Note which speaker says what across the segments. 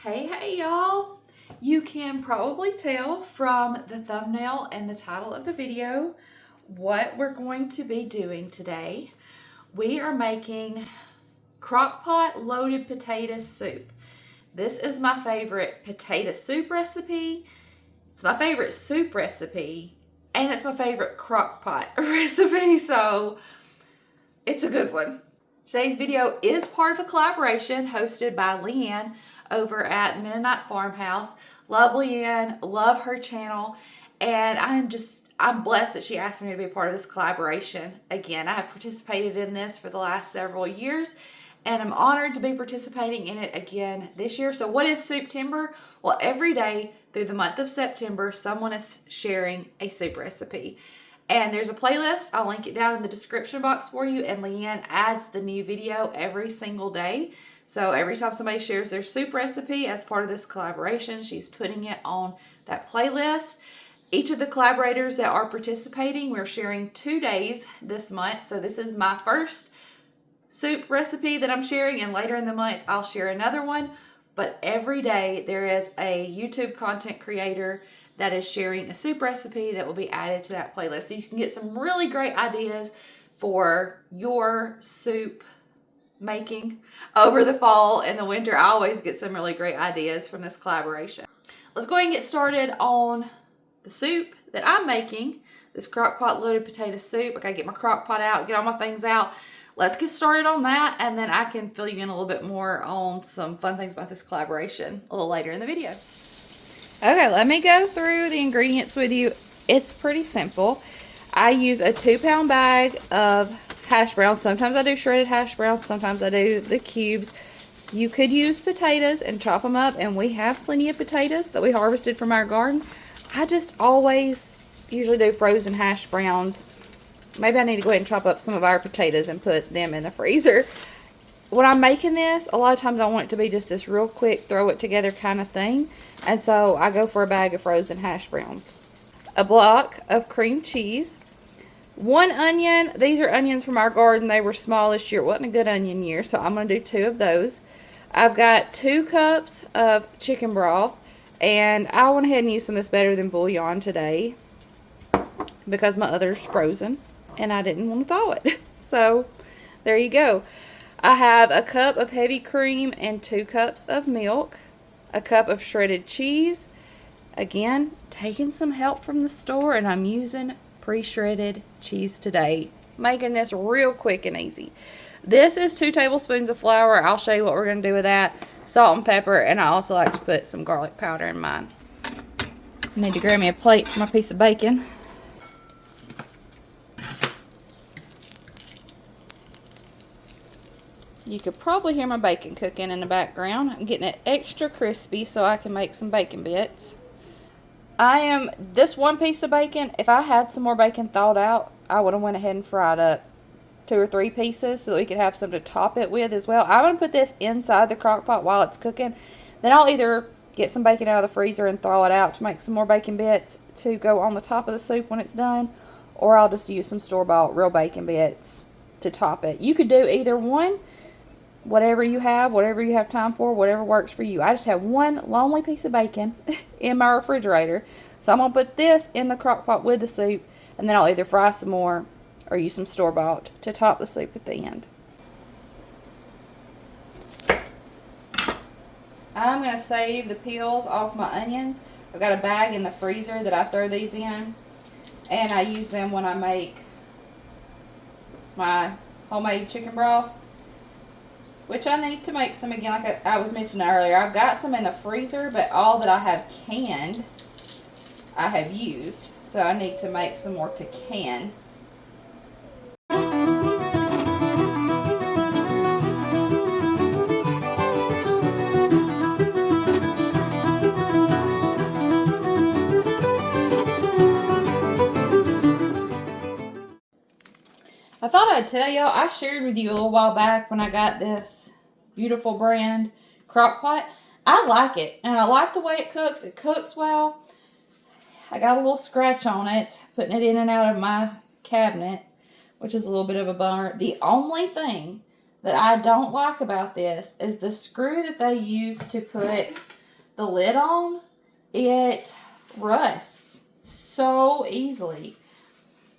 Speaker 1: Hey y'all! You can probably tell from the thumbnail and the title of the video what we're going to be doing today. We are making Crockpot loaded potato soup. This is my favorite potato soup recipe. It's my favorite soup recipe, and it's my favorite Crockpot recipe, so it's a good one. Today's video is part of a collaboration hosted by Leanne over at the Mennonite Farmhouse. Love Leanne, love her channel, and I'm blessed that she asked me to be a part of this collaboration. Again, I have participated in this for the last several years, and I'm honored to be participating in it again this year. So what is Souptember? Well, every day through the month of September, someone is sharing a soup recipe. And there's a playlist. I'll link it down in the description box for you. And Leanne adds the new video every single day. So every time somebody shares their soup recipe as part of this collaboration, she's putting it on that playlist. Each of the collaborators that are participating, we're sharing 2 days this month. So this is my first soup recipe that I'm sharing, and later in the month I'll share another one. But every day there is a YouTube content creator that is sharing a soup recipe that will be added to that playlist. So you can get some really great ideas for your soup making over the fall and the winter. I always get some really great ideas from this collaboration. Let's go ahead and get started on the soup that I'm making, this Crockpot loaded potato soup. I gotta get my Crockpot out, get all my things out. Let's get started on that, and then I can fill you in a little bit more on some fun things about this collaboration a little later in the video. Okay, let me go through the ingredients with you. It's pretty simple. I use a 2-pound bag of hash browns. Sometimes I do shredded hash browns, sometimes I do the cubes. You could use potatoes and chop them up, and we have plenty of potatoes that we harvested from our garden. I just always usually do frozen hash browns. Maybe I need to go ahead and chop up some of our potatoes and put them in the freezer. When I'm making this, a lot of times I want it to be just this real quick, throw it together kind of thing. And so I go for a bag of frozen hash browns. A block of cream cheese. 1 onion. These are onions from our garden. They were small this year. It wasn't a good onion year, so I'm going to do 2 of those. I've got 2 cups of chicken broth. And I went ahead and used some of this better than bouillon today, because my other's frozen and I didn't want to thaw it. So there you go. I have a cup of heavy cream and 2 cups of milk, a cup of shredded cheese. Again, taking some help from the store, and I'm using pre-shredded cheese today, making this real quick and easy. This is 2 tablespoons of flour. I'll show you what we're going to do with that. Salt and pepper, and I also like to put some garlic powder in mine. I need to grab me a plate for my piece of bacon. You could probably hear my bacon cooking in the background. I'm getting it extra crispy so I can make some bacon bits. This 1 piece of bacon, if I had some more bacon thawed out, I would have went ahead and fried up 2 or 3 pieces so that we could have some to top it with as well. I'm going to put this inside the crock pot while it's cooking. Then I'll either get some bacon out of the freezer and thaw it out to make some more bacon bits to go on the top of the soup when it's done, or I'll just use some store-bought real bacon bits to top it. You could do either one. Whatever you have time for, whatever works for you. I just have 1 lonely piece of bacon in my refrigerator. So I'm going to put this in the crock pot with the soup, and then I'll either fry some more or use some store-bought to top the soup at the end. I'm going to save the peels off my onions. I've got a bag in the freezer that I throw these in, and I use them when I make my homemade chicken broth, which I need to make some again, like I was mentioning earlier. I've got some in the freezer, but all that I have canned, I have used. So I need to make some more to can. I thought I'd tell y'all, I shared with you a little while back when I got this beautiful brand Crockpot. I like it, and I like the way it cooks. It cooks well. I got a little scratch on it, putting it in and out of my cabinet, which is a little bit of a bummer. The only thing that I don't like about this is the screw that they use to put the lid on, it rusts so easily.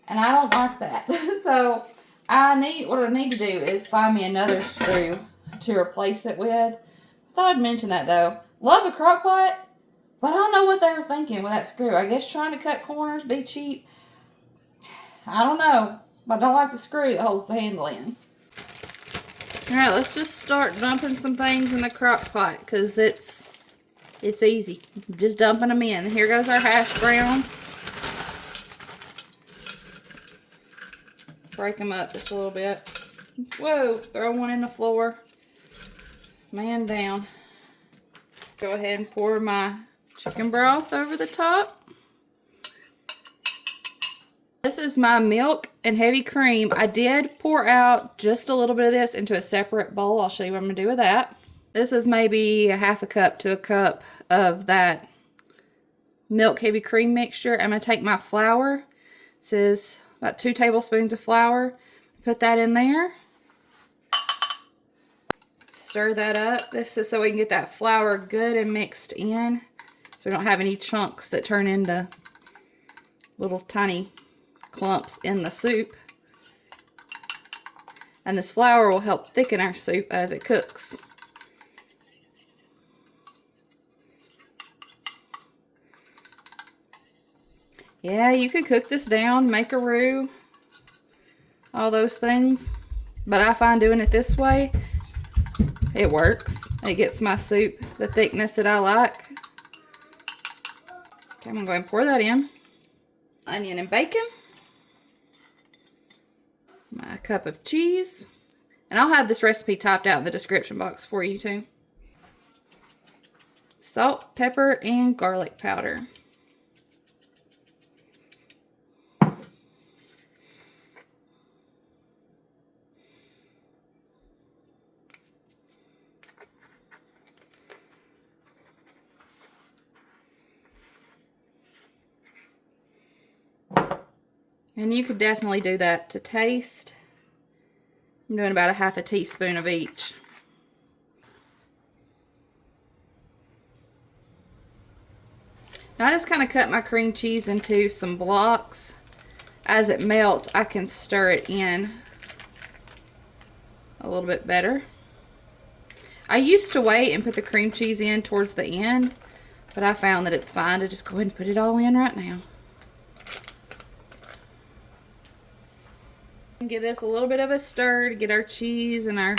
Speaker 1: And I don't like that. So what I need to do is find me another screw to replace it with. I thought I'd mention that though. Love a Crockpot, but I don't know what they were thinking with that screw. I guess trying to cut corners, be cheap. I don't know, but I don't like the screw that holds the handle in. Alright, let's just start dumping some things in the Crockpot because it's easy. Just dumping them in. Here goes our hash browns. Break them up just a little bit. Whoa, throw one in the floor. Man down. Go ahead and pour my chicken broth over the top. This is my milk and heavy cream. I did pour out just a little bit of this into a separate bowl. I'll show you what I'm going to do with that. This is maybe a half a cup to a cup of that milk heavy cream mixture. I'm going to take my flour. This is about 2 tablespoons of flour. Put that in there. Stir that up. This is so we can get that flour good and mixed in. So we don't have any chunks that turn into little tiny clumps in the soup. And this flour will help thicken our soup as it cooks. Yeah, you could cook this down, make a roux, all those things. But I find doing it this way, it works. It gets my soup the thickness that I like. Okay, I'm going to go ahead and pour that in. Onion and bacon. My cup of cheese. And I'll have this recipe typed out in the description box for you too. Salt, pepper, and garlic powder. And you could definitely do that to taste. I'm doing about a half a teaspoon of each. Now I just kind of cut my cream cheese into some blocks. As it melts, I can stir it in a little bit better. I used to wait and put the cream cheese in towards the end, but I found that it's fine to just go ahead and put it all in right now. Give this a little bit of a stir to get our cheese and our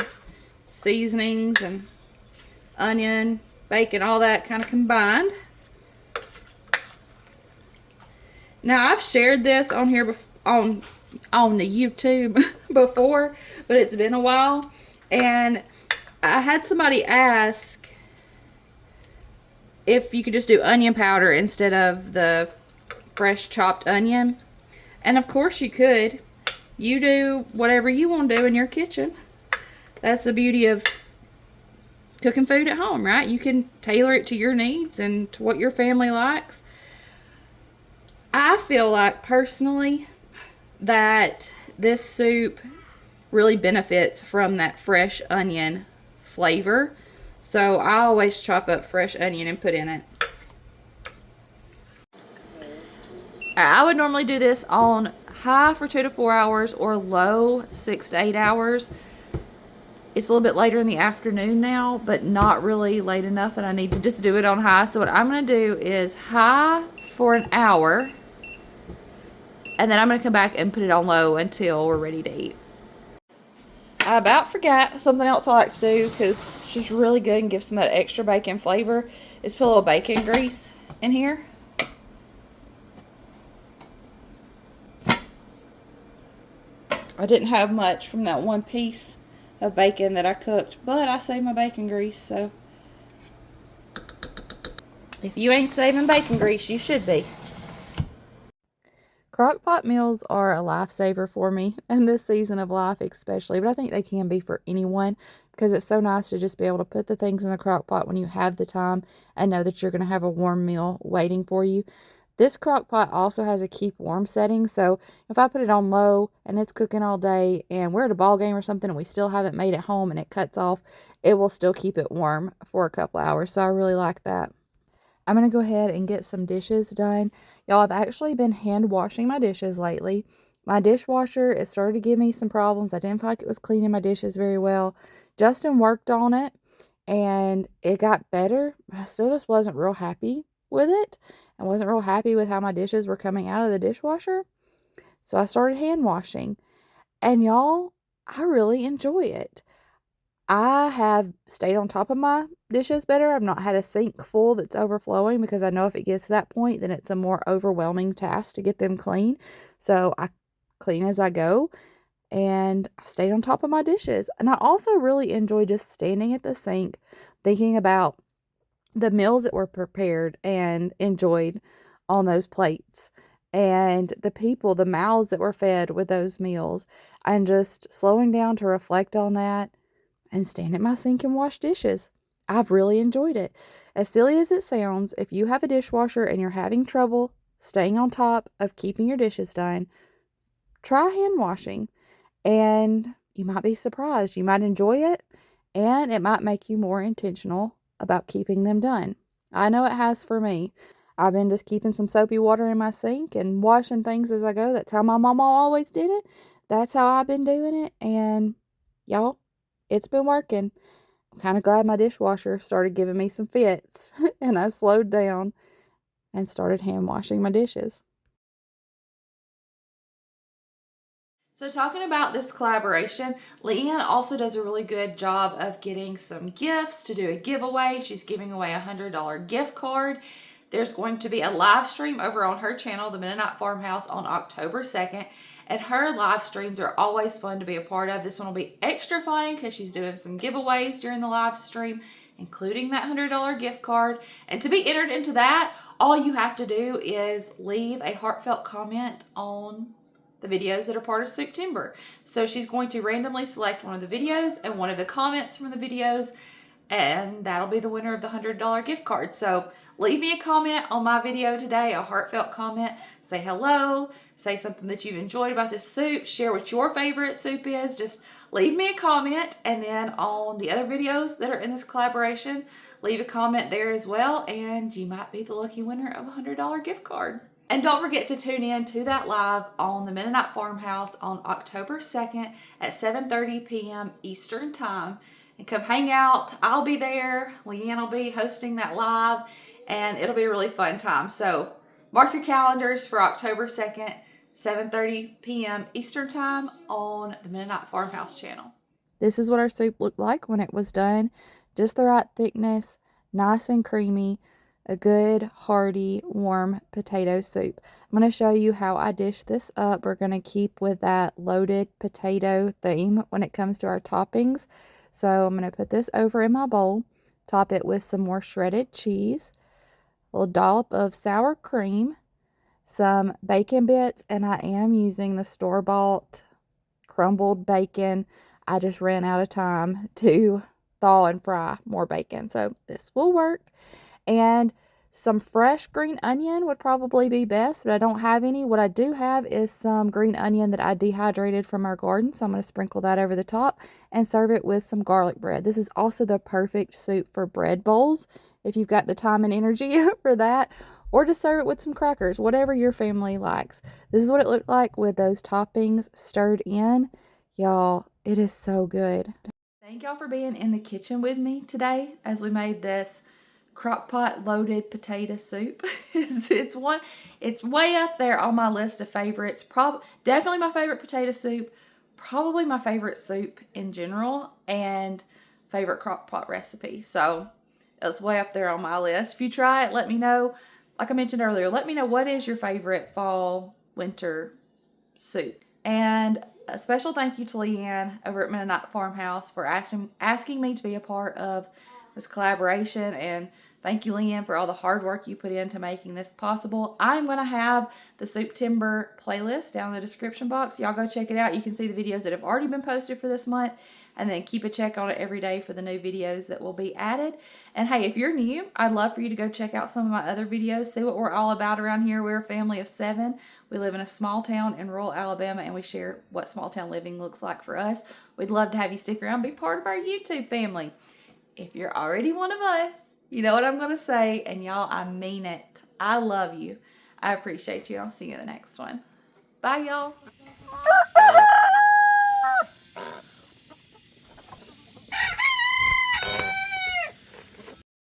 Speaker 1: seasonings and onion, bacon, all that kind of combined. Now I've shared this on here on the YouTube before, but it's been a while, and I had somebody ask if you could just do onion powder instead of the fresh chopped onion, and of course you could. You do whatever you want to do in your kitchen. That's the beauty of cooking food at home, right? You can tailor it to your needs and to what your family likes. I feel like personally that this soup really benefits from that fresh onion flavor. So I always chop up fresh onion and put in it. I would normally do this on high for 2 to 4 hours or low 6 to 8 hours. It's a little bit later in the afternoon now, but not really late enough that I need to just do it on high. So what I'm going to do is high for an hour, and then I'm going to come back and put it on low until we're ready to eat. I about forgot something else I like to do because it's just really good and gives some of that extra bacon flavor is put a little bacon grease in here. I didn't have much from that one piece of bacon that I cooked, but I saved my bacon grease, so if you ain't saving bacon grease, you should be. Crockpot meals are a lifesaver for me, and this season of life especially, but I think they can be for anyone because it's so nice to just be able to put the things in the Crockpot when you have the time and know that you're going to have a warm meal waiting for you. This Crockpot also has a keep warm setting, so if I put it on low and it's cooking all day and we're at a ball game or something and we still haven't made it home and it cuts off, it will still keep it warm for a couple hours, so I really like that. I'm going to go ahead and get some dishes done. Y'all, I've actually been hand washing my dishes lately. My dishwasher, it started to give me some problems. I didn't feel like it was cleaning my dishes very well. Justin worked on it and it got better, but I still just wasn't real happy with it. I wasn't real happy with how my dishes were coming out of the dishwasher. So I started hand washing. And y'all, I really enjoy it. I have stayed on top of my dishes better. I've not had a sink full that's overflowing because I know if it gets to that point, then it's a more overwhelming task to get them clean. So I clean as I go, and I've stayed on top of my dishes. And I also really enjoy just standing at the sink thinking about the meals that were prepared and enjoyed on those plates, and the people, the mouths that were fed with those meals, and just slowing down to reflect on that and stand at my sink and wash dishes. I've really enjoyed it. As silly as it sounds, if you have a dishwasher and you're having trouble staying on top of keeping your dishes done, try hand washing and you might be surprised. You might enjoy it and it might make you more intentional about keeping them done. I know it has for me. I've been just keeping some soapy water in my sink and washing things as I go. That's how my mama always did it. That's how I've been doing it. And y'all, it's been working. I'm kind of glad my dishwasher started giving me some fits and I slowed down and started hand washing my dishes. So talking about this collaboration, Leanne also does a really good job of getting some gifts to do a giveaway. She's giving away a $100 gift card. There's going to be a live stream over on her channel, The Mennonite Farmhouse, on October 2nd. And her live streams are always fun to be a part of. This one will be extra fun because she's doing some giveaways during the live stream, including that $100 gift card. And to be entered into that, all you have to do is leave a heartfelt comment on the videos that are part of Souptember. So she's going to randomly select one of the videos and one of the comments from the videos, and that'll be the winner of the $100 gift card. So leave me a comment on my video today, a heartfelt comment. Say hello, say something that you've enjoyed about this soup, share what your favorite soup is. Just leave me a comment, and then on the other videos that are in this collaboration, leave a comment there as well, and you might be the lucky winner of a $100 gift card. And don't forget to tune in to that live on the Mennonite Farmhouse on October 2nd at 7:30 p.m. Eastern Time. And come hang out. I'll be there. Leanne will be hosting that live, and it'll be a really fun time. So mark your calendars for October 2nd, 7:30 p.m. Eastern Time on the Mennonite Farmhouse channel. This is what our soup looked like when it was done. Just the right thickness, nice and creamy. A good, hearty, warm potato soup. I'm going to show you how I dish this up. We're going to keep with that loaded potato theme when it comes to our toppings. So I'm going to put this over in my bowl, top it with some more shredded cheese, a little dollop of sour cream, some bacon bits, and I am using the store-bought crumbled bacon. I just ran out of time to thaw and fry more bacon, so this will work. And some fresh green onion would probably be best, but I don't have any. What I do have is some green onion that I dehydrated from our garden, so I'm going to sprinkle that over the top and serve it with some garlic bread. This is also the perfect soup for bread bowls if you've got the time and energy for that, or just serve it with some crackers, whatever your family likes. This is what it looked like with those toppings stirred in. Y'all, it is so good. Thank y'all for being in the kitchen with me today as we made this Crockpot loaded potato soup. It's way up there on my list of favorites. Definitely my favorite potato soup, probably my favorite soup in general, and favorite Crockpot recipe. So it's way up there on my list. If you try it, let me know. Like I mentioned earlier, let me know what is your favorite fall, winter soup. And a special thank you to Leanne over at Mennonite Farmhouse for asking me to be a part of this collaboration, and thank you, Leanne, for all the hard work you put into making this possible. I'm going to have the Souptember playlist down in the description box. Y'all go check it out. You can see the videos that have already been posted for this month, and then keep a check on it every day for the new videos that will be added. And hey, if you're new, I'd love for you to go check out some of my other videos, see what we're all about around here. We're a family of 7. We live in a small town in rural Alabama, and we share what small town living looks like for us. We'd love to have you stick around and be part of our YouTube family. If you're already one of us, You know what I'm going to say, and y'all, I mean it. I love you. I appreciate you. I'll see you in the next one. Bye, y'all.